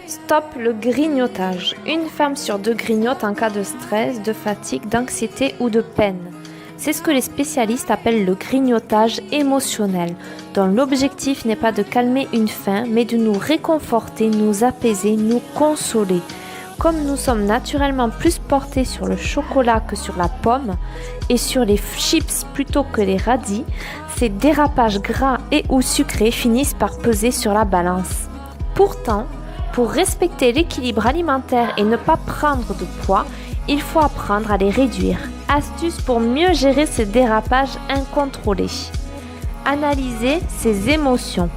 Stop le grignotage. Une femme sur deux grignote en cas de stress, de fatigue, d'anxiété ou de peine. C'est ce que les spécialistes appellent le grignotage émotionnel, dont l'objectif n'est pas de calmer une faim, mais de nous réconforter, nous apaiser, nous consoler. Comme nous sommes naturellement plus portés sur le chocolat que sur la pomme et sur les chips plutôt que les radis, ces dérapages gras et ou sucrés finissent par peser sur la balance. Pourtant, pour respecter l'équilibre alimentaire et ne pas prendre de poids, il faut apprendre à les réduire. Astuce pour mieux gérer ces dérapages incontrôlés. Analyser ses émotions.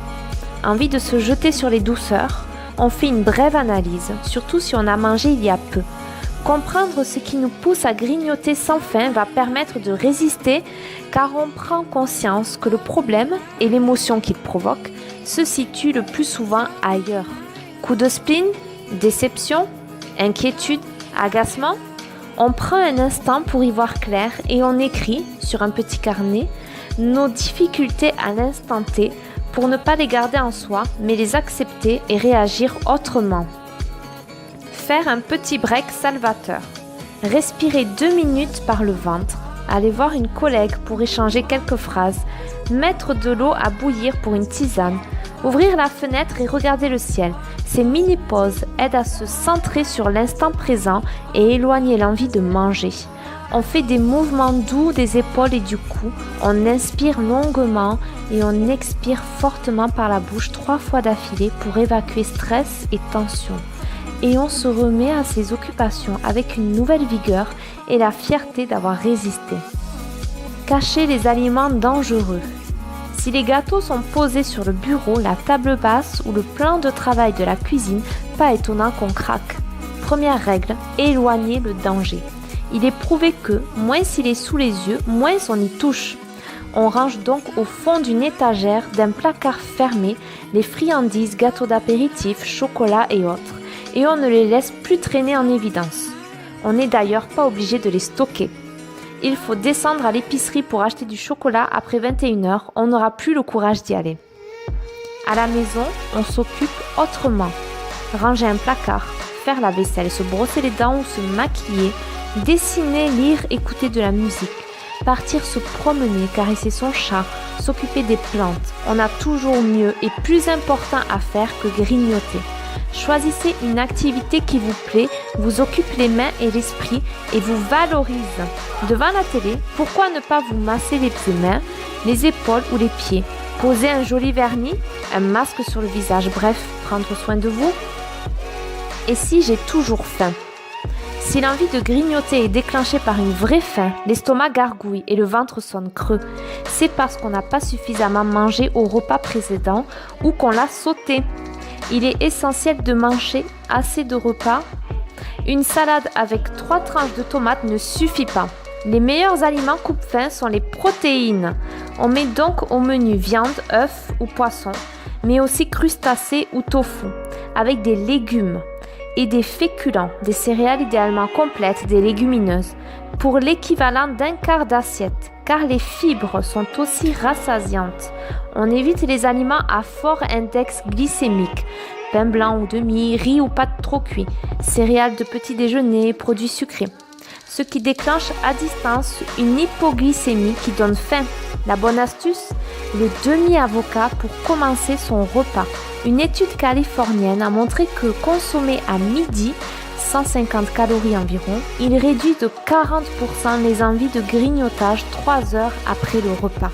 Envie de se jeter sur les douceurs? On fait une brève analyse, surtout si on a mangé il y a peu. Comprendre ce qui nous pousse à grignoter sans fin va permettre de résister car on prend conscience que le problème et l'émotion qu'il provoque se situent le plus souvent ailleurs. Coup de spleen, déception, inquiétude, agacement. On prend un instant pour y voir clair et on écrit sur un petit carnet nos difficultés à l'instant T pour ne pas les garder en soi, mais les accepter et réagir autrement. Faire un petit break salvateur. Respirer 2 minutes par le ventre. Aller voir une collègue pour échanger quelques phrases. Mettre de l'eau à bouillir pour une tisane. Ouvrir la fenêtre et regarder le ciel. Ces mini-pauses aident à se centrer sur l'instant présent et éloigner l'envie de manger. On fait des mouvements doux des épaules et du cou. On inspire longuement et on expire fortement par la bouche 3 fois d'affilée pour évacuer stress et tension. Et on se remet à ses occupations avec une nouvelle vigueur et la fierté d'avoir résisté. Cacher les aliments dangereux. Si les gâteaux sont posés sur le bureau, la table basse ou le plan de travail de la cuisine, pas étonnant qu'on craque. Première règle, éloigner le danger. Il est prouvé que, moins il est sous les yeux, moins on y touche. On range donc au fond d'une étagère, d'un placard fermé, les friandises, gâteaux d'apéritif, chocolat et autres. Et on ne les laisse plus traîner en évidence. On n'est d'ailleurs pas obligé de les stocker. Il faut descendre à l'épicerie pour acheter du chocolat après 21h, on n'aura plus le courage d'y aller. À la maison, on s'occupe autrement. Ranger un placard, faire la vaisselle, se brosser les dents ou se maquiller, dessiner, lire, écouter de la musique, partir se promener, caresser son chat, s'occuper des plantes. On a toujours mieux et plus important à faire que grignoter. Choisissez une activité qui vous plaît, vous occupe les mains et l'esprit et vous valorise. Devant la télé, pourquoi ne pas vous masser les mains, les épaules ou les pieds? Poser un joli vernis, un masque sur le visage, bref, prendre soin de vous. Et si j'ai toujours faim? Si l'envie de grignoter est déclenchée par une vraie faim, l'estomac gargouille et le ventre sonne creux, c'est parce qu'on n'a pas suffisamment mangé au repas précédent ou qu'on l'a sauté. Il est essentiel de manger assez de repas. Une salade avec 3 tranches de tomates ne suffit pas. Les meilleurs aliments coupe-faim sont les protéines. On met donc au menu viande, œufs ou poisson, mais aussi crustacés ou tofu, avec des légumes et des féculents, des céréales idéalement complètes, des légumineuses, pour l'équivalent d'un quart d'assiette, car les fibres sont aussi rassasiantes. On évite les aliments à fort index glycémique, pain blanc ou demi, riz ou pâtes trop cuits, céréales de petit déjeuner, produits sucrés. Ce qui déclenche à distance une hypoglycémie qui donne faim. La bonne astuce? Le demi-avocat pour commencer son repas. Une étude californienne a montré que consommer à midi, 150 calories environ, il réduit de 40% les envies de grignotage 3 heures après le repas.